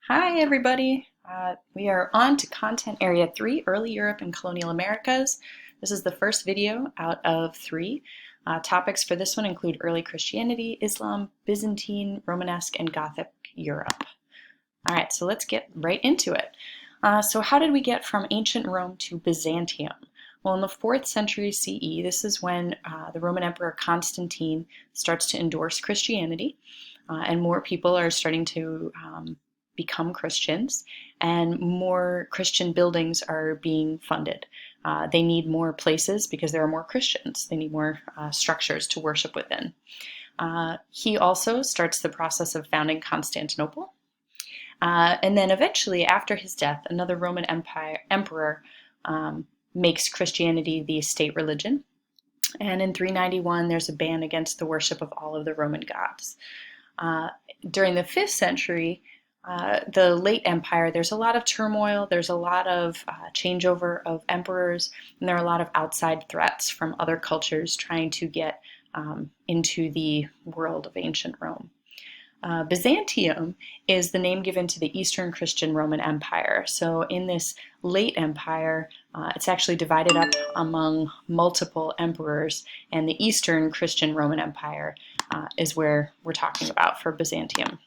Hi, everybody. We are on to Content Area 3, Early Europe and Colonial Americas. This is the first video out of three. Topics for this one include early Christianity, Islam, Byzantine, Romanesque, and Gothic Europe. All right, so let's get right into it. So how did we get from ancient Rome to Byzantium? Well, in the 4th century CE, this is when the Roman Emperor Constantine starts to endorse Christianity, and more people are starting to become Christians, and more Christian buildings are being funded. They need more places because there are more Christians. They need more structures to worship within. He also starts the process of founding Constantinople. And then eventually, after his death, another Roman emperor makes Christianity the state religion. And in 391, there's a ban against the worship of all of the Roman gods. During the 5th century, the late empire, there's a lot of turmoil, there's a lot of changeover of emperors, and there are a lot of outside threats from other cultures trying to get into the world of ancient Rome. Byzantium is the name given to the Eastern Christian Roman Empire. So in this late empire, it's actually divided up among multiple emperors, and the Eastern Christian Roman Empire is where we're talking about for Byzantium.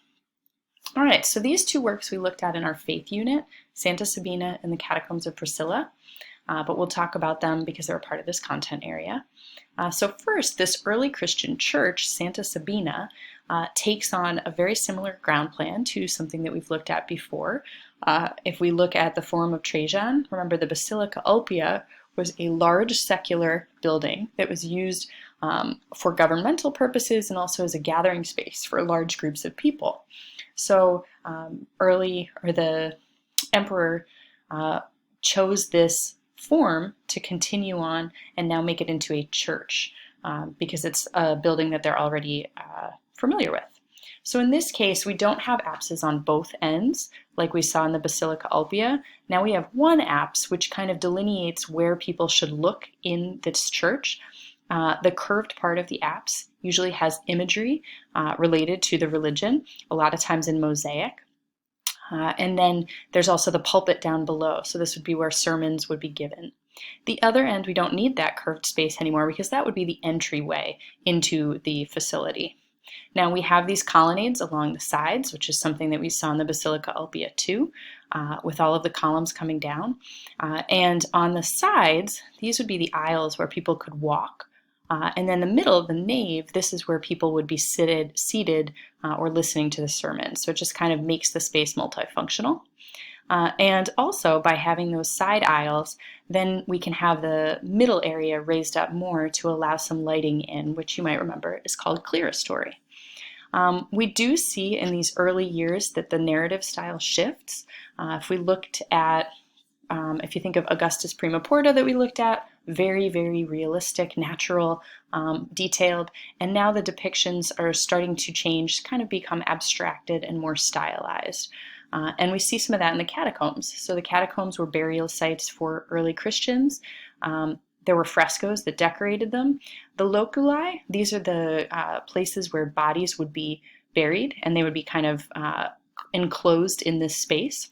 All right, so these two works we looked at in our faith unit, Santa Sabina and the Catacombs of Priscilla, but we'll talk about them because they're a part of this content area. So first, this early Christian church, Santa Sabina, takes on a very similar ground plan to something that we've looked at before. If we look at the Forum of Trajan, remember the Basilica Ulpia was a large secular building that was used for governmental purposes and also as a gathering space for large groups of people. So the emperor chose this form to continue on and now make it into a church because it's a building that they're already familiar with. So in this case, we don't have apses on both ends like we saw in the Basilica Ulpia. Now we have one apse which kind of delineates where people should look in this church. The curved part of the apse usually has imagery related to the religion, a lot of times in mosaic. And then there's also the pulpit down below. So this would be where sermons would be given. The other end, we don't need that curved space anymore because that would be the entryway into the facility. Now we have these colonnades along the sides, which is something that we saw in the Basilica Ulpia too, with all of the columns coming down. And on the sides, these would be the aisles where people could walk. And then the middle of the nave, this is where people would be seated or listening to the sermon. So it just kind of makes the space multifunctional. And also by having those side aisles, then we can have the middle area raised up more to allow some lighting in, which you might remember is called clerestory. We do see in these early years that the narrative style shifts. If we looked at, if you think of Augustus Prima Porta that we looked at, very, very realistic, natural, detailed, and now the depictions are starting to change, kind of become abstracted and more stylized. And we see some of that in the catacombs. So the catacombs were burial sites for early Christians. There were frescoes that decorated them. The loculi, these are the places where bodies would be buried, and they would be kind of enclosed in this space.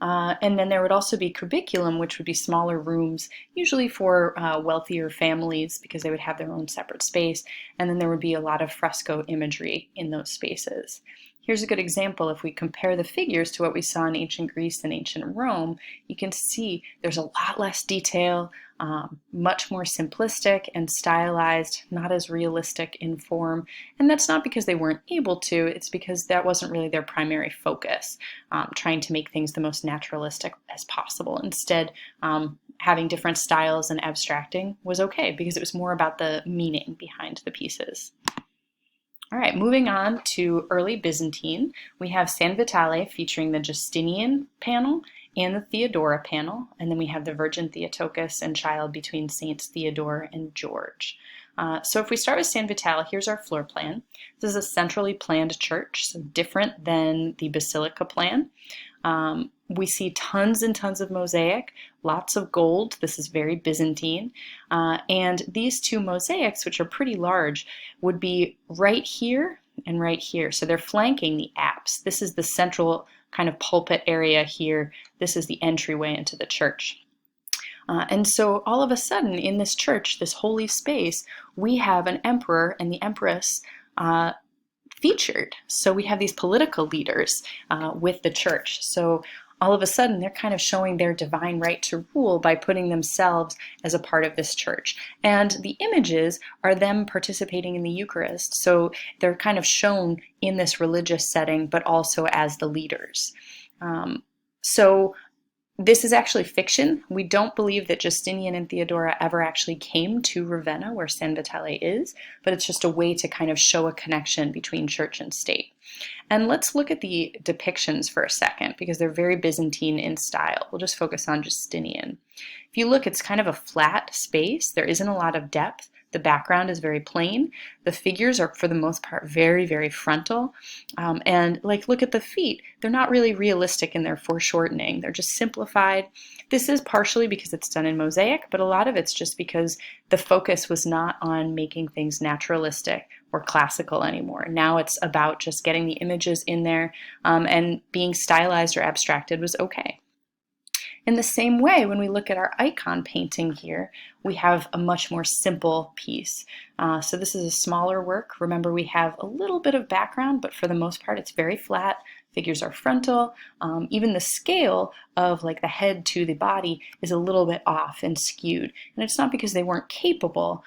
And then there would also be cubiculum, which would be smaller rooms, usually for wealthier families because they would have their own separate space. And then there would be a lot of fresco imagery in those spaces. Here's a good example. If we compare the figures to what we saw in ancient Greece and ancient Rome, you can see there's a lot less detail, much more simplistic and stylized, not as realistic in form. And that's not because they weren't able to, it's because that wasn't really their primary focus, trying to make things the most naturalistic as possible. Instead, having different styles and abstracting was okay because it was more about the meaning behind the pieces. All right, moving on to early Byzantine, we have San Vitale featuring the Justinian panel and the Theodora panel, and then we have the Virgin Theotokos and Child between Saints Theodore and George. So if we start with San Vitale, here's our floor plan. This is a centrally planned church, so different than the Basilica plan. We see tons and tons of mosaic, lots of gold. This is very Byzantine. And these two mosaics, which are pretty large, would be right here and right here. So they're flanking the apse. This is the central kind of pulpit area here. This is the entryway into the church. And so all of a sudden in this church, this holy space, we have an emperor and the empress featured. So we have these political leaders with the church. So all of a sudden they're kind of showing their divine right to rule by putting themselves as a part of this church. And the images are them participating in the Eucharist. So they're kind of shown in this religious setting, but also as the leaders. So this is actually fiction. We don't believe that Justinian and Theodora ever actually came to Ravenna, where San Vitale is, but it's just a way to kind of show a connection between church and state. And let's look at the depictions for a second, because they're very Byzantine in style. We'll just focus on Justinian. If you look, it's kind of a flat space. There isn't a lot of depth. The background is very plain. The figures are, for the most part, very, very frontal. And look at the feet. They're not really realistic in their foreshortening. They're just simplified. This is partially because it's done in mosaic, but a lot of it's just because the focus was not on making things naturalistic or classical anymore. Now it's about just getting the images in there, and being stylized or abstracted was okay. In the same way, when we look at our icon painting here, we have a much more simple piece. So this is a smaller work. Remember, we have a little bit of background, but for the most part, it's very flat. Figures are frontal. Even the scale of the head to the body is a little bit off and skewed. And it's not because they weren't capable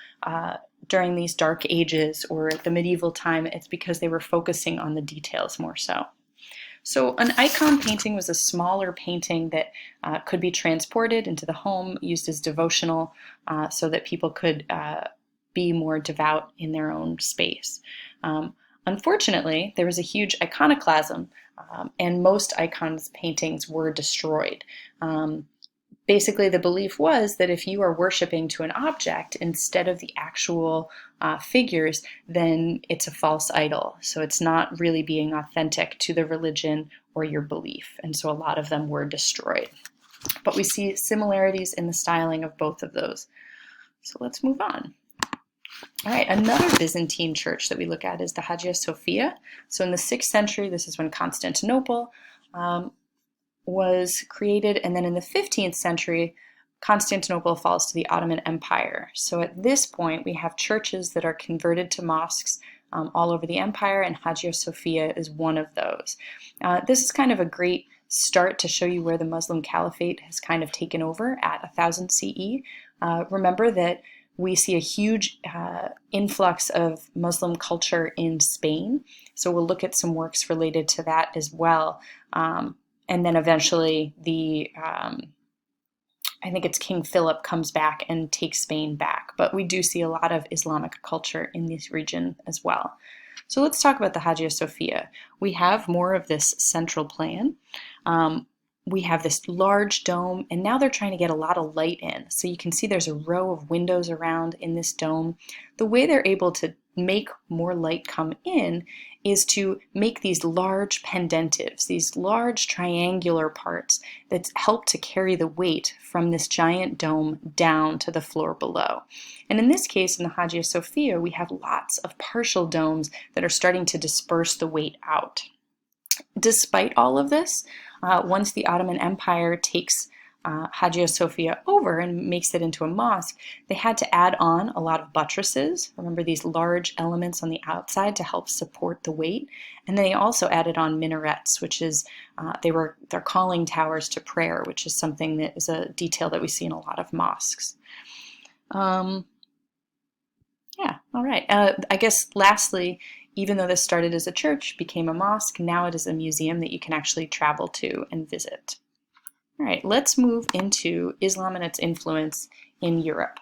during these dark ages or at the medieval time. It's because they were focusing on the details more so. So an icon painting was a smaller painting that could be transported into the home, used as devotional, so that people could be more devout in their own space. Unfortunately, there was a huge iconoclasm, and most icons paintings were destroyed. Basically, the belief was that if you are worshiping to an object instead of the actual figures, then it's a false idol. So it's not really being authentic to the religion or your belief. And so a lot of them were destroyed. But we see similarities in the styling of both of those. So let's move on. All right, another Byzantine church that we look at is the Hagia Sophia. So in the 6th century, this is when Constantinople was created, and then in the 15th century, Constantinople falls to the Ottoman Empire. So at this point, we have churches that are converted to mosques all over the empire, and Hagia Sophia is one of those. This is kind of a great start to show you where the Muslim Caliphate has kind of taken over at 1000 CE. Remember that we see a huge influx of Muslim culture in Spain, so we'll look at some works related to that as well. And then eventually I think it's King Philip comes back and takes Spain back. But we do see a lot of Islamic culture in this region as well. So let's talk about the Hagia Sophia. We have more of this central plan. We have this large dome, and now they're trying to get a lot of light in. So you can see there's a row of windows around in this dome. The way they're able to make more light come in is to make these large pendentives, these large triangular parts that help to carry the weight from this giant dome down to the floor below. And in this case, in the Hagia Sophia, we have lots of partial domes that are starting to disperse the weight out. Despite all of this, once the Ottoman Empire takes Hagia Sophia over and makes it into a mosque, they had to add on a lot of buttresses. Remember, these large elements on the outside to help support the weight. And then they also added on minarets, which is they're calling towers to prayer, which is something that is a detail that we see in a lot of mosques. Yeah, all right. I guess lastly, even though this started as a church, became a mosque, now it is a museum that you can actually travel to and visit. All right, let's move into Islam and its influence in Europe.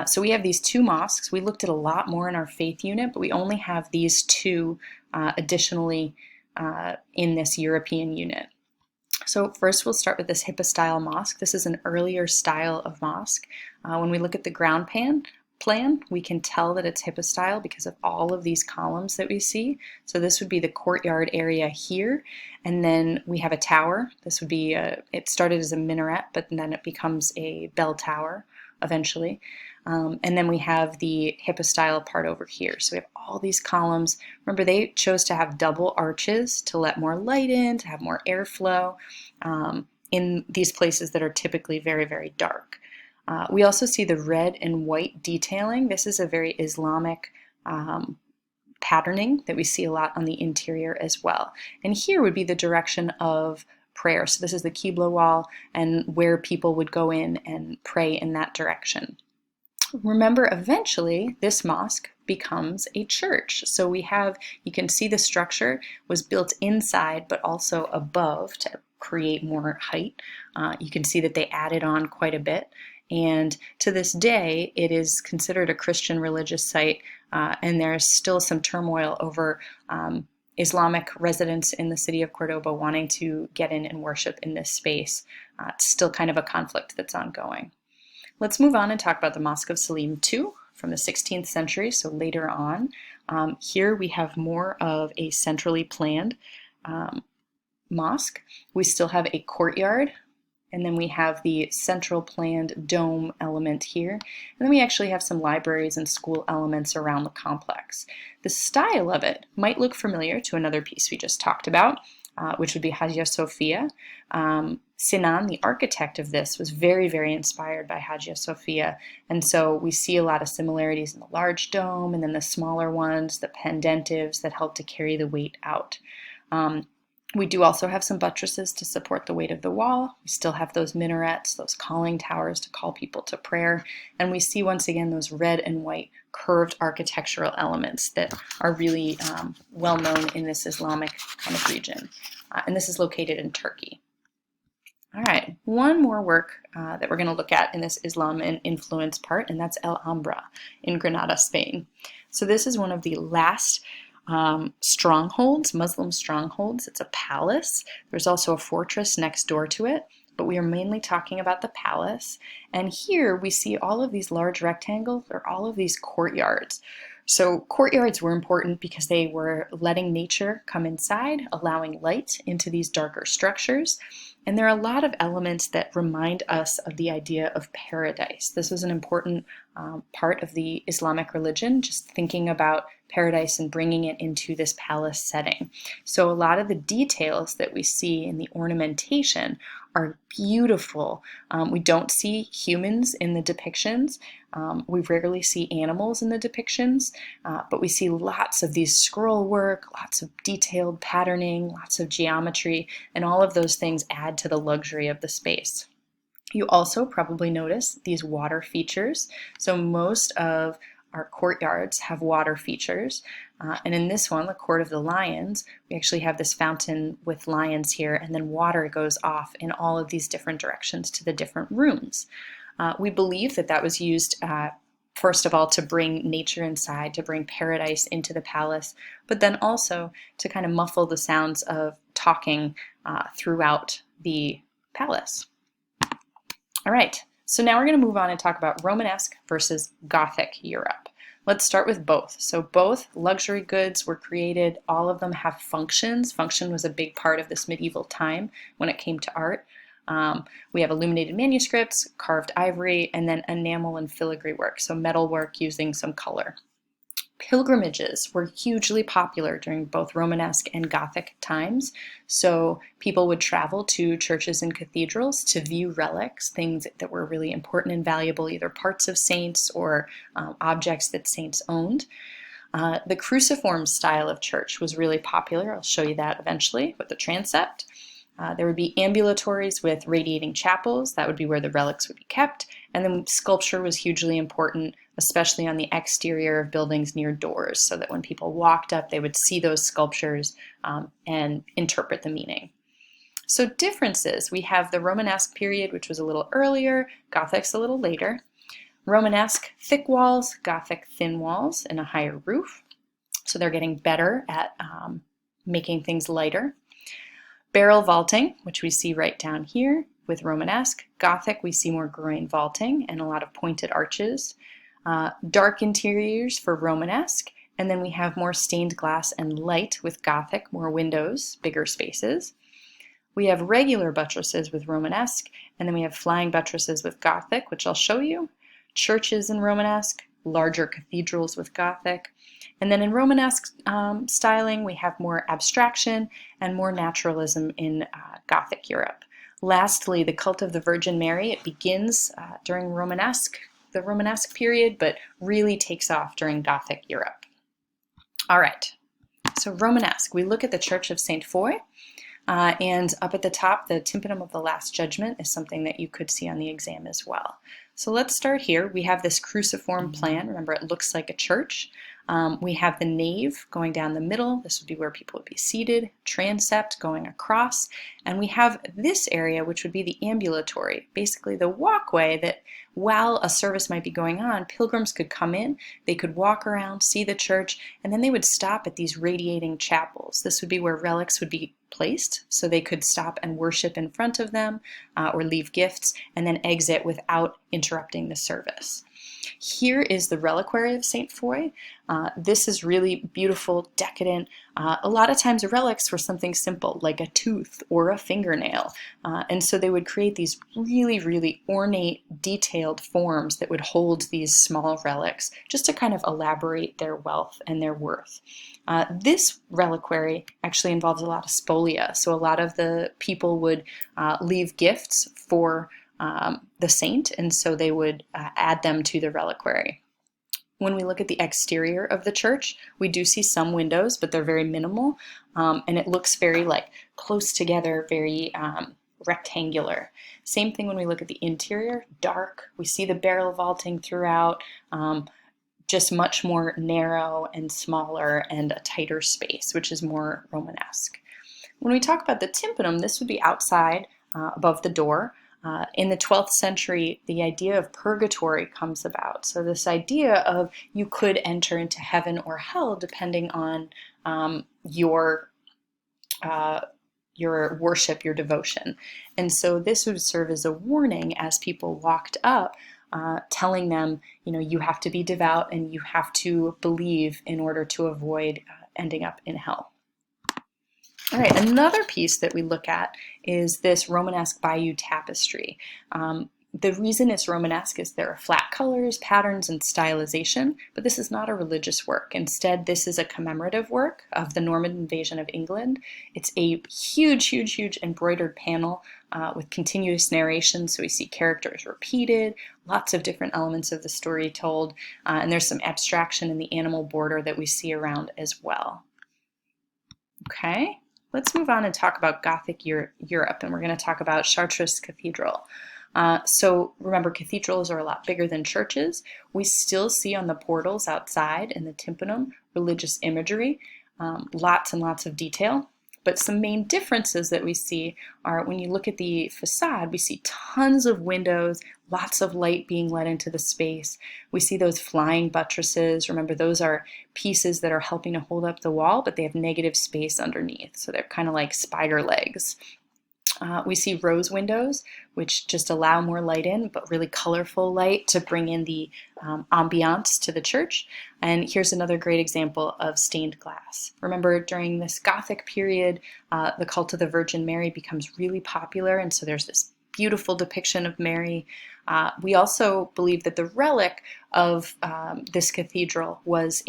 So we have these two mosques. We looked at a lot more in our faith unit, but we only have these two additionally in this European unit. So first we'll start with this hypostyle mosque. This is an earlier style of mosque. When we look at the ground plan, we can tell that it's hypostyle because of all of these columns that we see. So this would be the courtyard area here, and then we have a tower. This would be, it started as a minaret, but then it becomes a bell tower eventually. And then we have the hypostyle part over here. So we have all these columns. Remember, they chose to have double arches to let more light in, to have more airflow in these places that are typically very, very dark. We also see the red and white detailing. This is a very Islamic patterning that we see a lot on the interior as well. And here would be the direction of prayer. So this is the Qibla wall and where people would go in and pray in that direction. Remember, eventually this mosque becomes a church. So we have, you can see the structure was built inside but also above to create more height. You can see that they added on quite a bit. And to this day, it is considered a Christian religious site, and there's still some turmoil over Islamic residents in the city of Cordoba wanting to get in and worship in this space. It's still kind of a conflict that's ongoing. Let's move on and talk about the Mosque of Salim II from the 16th century, so later on. Here we have more of a centrally planned mosque. We still have a courtyard, and then we have the central planned dome element here. And then we actually have some libraries and school elements around the complex. The style of it might look familiar to another piece we just talked about, which would be Hagia Sophia. Sinan, the architect of this, was very, very inspired by Hagia Sophia. And so we see a lot of similarities in the large dome and then the smaller ones, the pendentives that help to carry the weight out. We do also have some buttresses to support the weight of the wall. We still have those minarets, those calling towers to call people to prayer. And we see once again those red and white curved architectural elements that are really well known in this Islamic kind of region. And this is located in Turkey. All right, one more work that we're going to look at in this Islam and influence part, and that's El Umbra in Granada, Spain. So this is one of the last strongholds, Muslim strongholds. It's a palace. There's also a fortress next door to it, but we are mainly talking about the palace. And here we see all of these large rectangles or all of these courtyards. So courtyards were important because they were letting nature come inside, allowing light into these darker structures. And there are a lot of elements that remind us of the idea of paradise. This was an important part of the Islamic religion, just thinking about paradise and bringing it into this palace setting. So a lot of the details that we see in the ornamentation are beautiful. We don't see humans in the depictions. We rarely see animals in the depictions, but we see lots of these scroll work, lots of detailed patterning, lots of geometry, and all of those things add to the luxury of the space. You also probably notice these water features. So most of our courtyards have water features. And in this one, the Court of the Lions, we actually have this fountain with lions here, and then water goes off in all of these different directions to the different rooms. We believe that that was used, first of all, to bring nature inside, to bring paradise into the palace, but then also to kind of muffle the sounds of talking throughout the palace. All right. So now we're going to move on and talk about Romanesque versus Gothic Europe. Let's start with both. So both luxury goods were created. All of them have functions. Function was a big part of this medieval time when it came to art. We have illuminated manuscripts, carved ivory, and then enamel and filigree work, so metal work using some color. Pilgrimages were hugely popular during both Romanesque and Gothic times. So people would travel to churches and cathedrals to view relics, things that were really important and valuable, either parts of saints or objects that saints owned. The cruciform style of church was really popular. I'll show you that eventually with the transept. There would be ambulatories with radiating chapels. That would be where the relics would be kept. And then sculpture was hugely important, especially on the exterior of buildings near doors, so that when people walked up, they would see those sculptures and interpret the meaning. So differences. We have the Romanesque period, which was a little earlier. Gothic's a little later. Romanesque thick walls, Gothic thin walls, and a higher roof. So they're getting better at making things lighter. Barrel vaulting, which we see right down here with Romanesque. Gothic, we see more groin vaulting and a lot of pointed arches. Dark interiors for Romanesque, and then we have more stained glass and light with Gothic, more windows, bigger spaces. We have regular buttresses with Romanesque, and then we have flying buttresses with Gothic, which I'll show you. churches in Romanesque, larger cathedrals with Gothic. And then in Romanesque styling, we have more abstraction and more naturalism in Gothic Europe. Lastly, the cult of the Virgin Mary, it begins during the Romanesque period, but really takes off during Gothic Europe. All right, so Romanesque, we look at the Church of St. Foy, and up at the top, the tympanum of the Last Judgment is something that you could see on the exam as well. So let's start here. We have this cruciform plan. Remember, it looks like a church. We have the nave going down the middle. This would be where people would be seated, transept going across, and we have this area, which would be the ambulatory, basically the walkway that while a service might be going on, pilgrims could come in, they could walk around, see the church, and then they would stop at these radiating chapels. This would be where relics would be placed, so they could stop and worship in front of them or leave gifts, and then exit without interrupting the service. Here is the reliquary of St. Foy. This is really beautiful, decadent. A lot of times relics were something simple like a tooth or a fingernail. And so they would create these really, really ornate, detailed forms that would hold these small relics just to kind of elaborate their wealth and their worth. This reliquary actually involves a lot of spolia. So a lot of the people would leave gifts for the saint, and so they would add them to the reliquary. When we look at the exterior of the church, we do see some windows, but they're very minimal, and it looks very close together, very rectangular. Same thing when we look at the interior, dark. We see the barrel vaulting throughout, just much more narrow and smaller and a tighter space, which is more Romanesque. When we talk about the tympanum, this would be outside above the door. In the 12th century, the idea of purgatory comes about. So this idea of you could enter into heaven or hell depending on your worship, your devotion. And so this would serve as a warning as people walked up, telling them, you have to be devout and you have to believe in order to avoid ending up in hell. All right, another piece that we look at is this Romanesque Bayeux Tapestry. The reason it's Romanesque is there are flat colors, patterns, and stylization, but this is not a religious work. Instead, this is a commemorative work of the Norman invasion of England. It's a huge, huge, huge embroidered panel with continuous narration, so we see characters repeated, lots of different elements of the story told, and there's some abstraction in the animal border that we see around as well. Okay. Let's move on and talk about Gothic Europe, and we're going to talk about Chartres Cathedral. So remember, cathedrals are a lot bigger than churches. We still see on the portals outside in the tympanum religious imagery, lots and lots of detail. But some main differences that we see are when you look at the facade, we see tons of windows, lots of light being let into the space. We see those flying buttresses. Remember, those are pieces that are helping to hold up the wall, but they have negative space underneath. So they're kind of like spider legs. We see rose windows, which just allow more light in, but really colorful light to bring in the ambiance to the church. And here's another great example of stained glass. Remember, during this Gothic period, the cult of the Virgin Mary becomes really popular, and so there's this beautiful depiction of Mary. We also believe that the relic of this cathedral was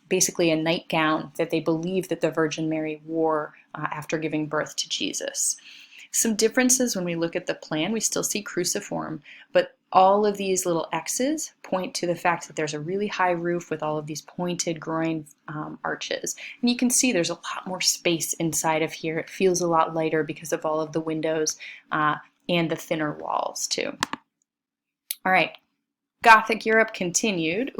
basically a nightgown that they believe that the Virgin Mary wore after giving birth to Jesus. Some differences when we look at the plan, we still see cruciform, but all of these little X's point to the fact that there's a really high roof with all of these pointed groin arches. And you can see there's a lot more space inside of here. It feels a lot lighter because of all of the windows and the thinner walls too. All right, Gothic Europe continued.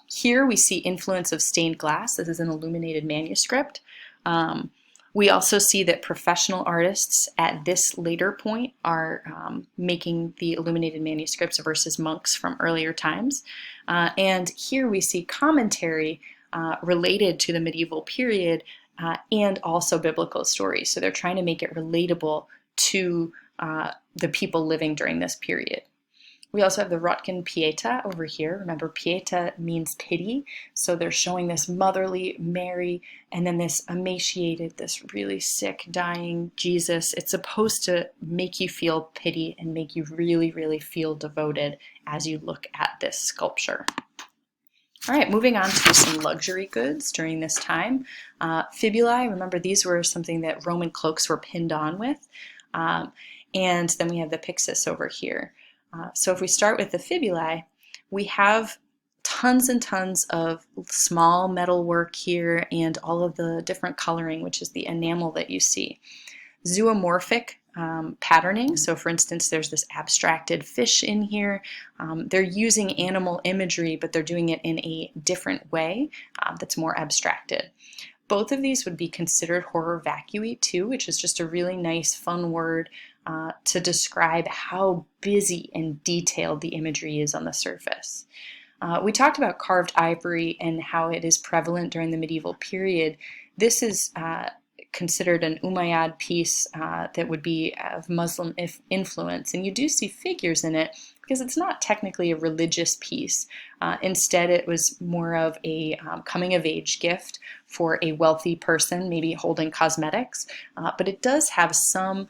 Here we see influence of stained glass. This is an illuminated manuscript. We also see that professional artists at this later point are making the illuminated manuscripts versus monks from earlier times. And here we see commentary related to the medieval period and also biblical stories. So they're trying to make it relatable to the people living during this period. We also have the Rotgen Pieta over here. Remember, Pieta means pity. So they're showing this motherly Mary and then this emaciated, this really sick, dying Jesus. It's supposed to make you feel pity and make you really, really feel devoted as you look at this sculpture. All right, moving on to some luxury goods during this time. Fibulae, remember these were something that Roman cloaks were pinned on with. And then we have the pyxis over here. So if we start with the fibulae, we have tons and tons of small metal work here and all of the different coloring, which is the enamel that you see. Zoomorphic patterning. So for instance, there's this abstracted fish in here. They're using animal imagery, but they're doing it in a different way that's more abstracted. Both of these would be considered horror vacui too, which is just a really nice, fun word to describe how busy and detailed the imagery is on the surface. We talked about carved ivory and how it is prevalent during the medieval period. This is considered an Umayyad piece that would be of Muslim influence, and you do see figures in it because it's not technically a religious piece. Instead, it was more of a coming-of-age gift for a wealthy person, maybe holding cosmetics, but it does have some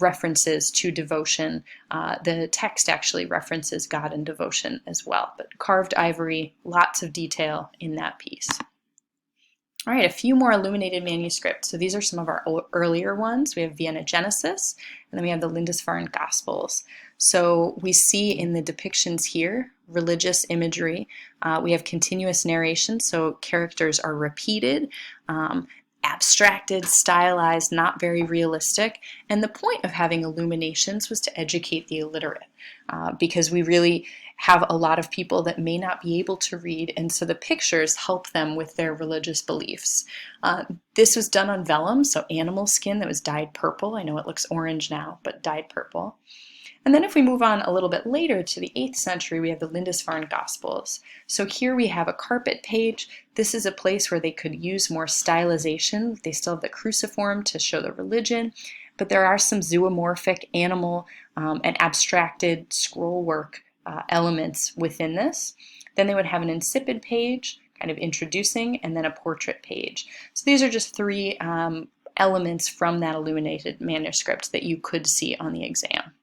references to devotion. The text actually references God and devotion as well, but carved ivory, lots of detail in that piece. All right, a few more illuminated manuscripts. So these are some of our earlier ones. We have Vienna Genesis, and then we have the Lindisfarne Gospels. So we see in the depictions here, religious imagery. We have continuous narration, so characters are repeated, abstracted, stylized, not very realistic. And the point of having illuminations was to educate the illiterate, because we really have a lot of people that may not be able to read, and so the pictures help them with their religious beliefs. This was done on vellum, so animal skin that was dyed purple. I know it looks orange now, but dyed purple. And then if we move on a little bit later to the 8th century, we have the Lindisfarne Gospels. So here we have a carpet page. This is a place where they could use more stylization. They still have the cruciform to show the religion, but there are some zoomorphic animal and abstracted scroll work elements within this. Then they would have an insipid page, kind of introducing, and then a portrait page. So these are just three elements from that illuminated manuscript that you could see on the exam.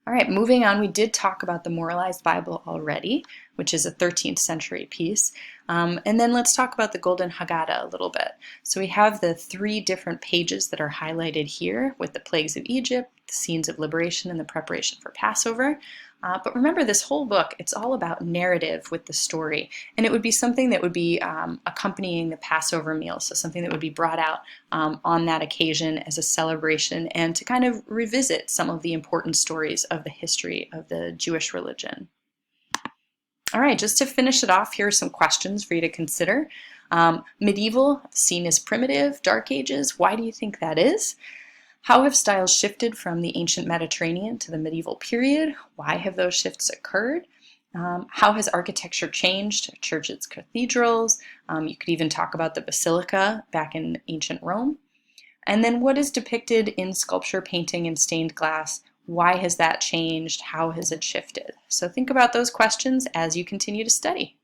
All right, moving on, we did talk about the Moralized Bible already, which is a 13th century piece. And then let's talk about the Golden Haggadah a little bit. So we have the 3 different pages that are highlighted here with the plagues of Egypt, the scenes of liberation, and the preparation for Passover. But remember, this whole book, it's all about narrative with the story. And it would be something that would be accompanying the Passover meal, so something that would be brought out on that occasion as a celebration and to kind of revisit some of the important stories of the history of the Jewish religion. All right, just to finish it off, here are some questions for you to consider. Medieval, seen as primitive, Dark Ages, why do you think that is? How have styles shifted from the ancient Mediterranean to the medieval period? Why have those shifts occurred? How has architecture changed? Churches, cathedrals. You could even talk about the basilica back in ancient Rome. And then what is depicted in sculpture, painting, and stained glass? Why has that changed? How has it shifted? So think about those questions as you continue to study.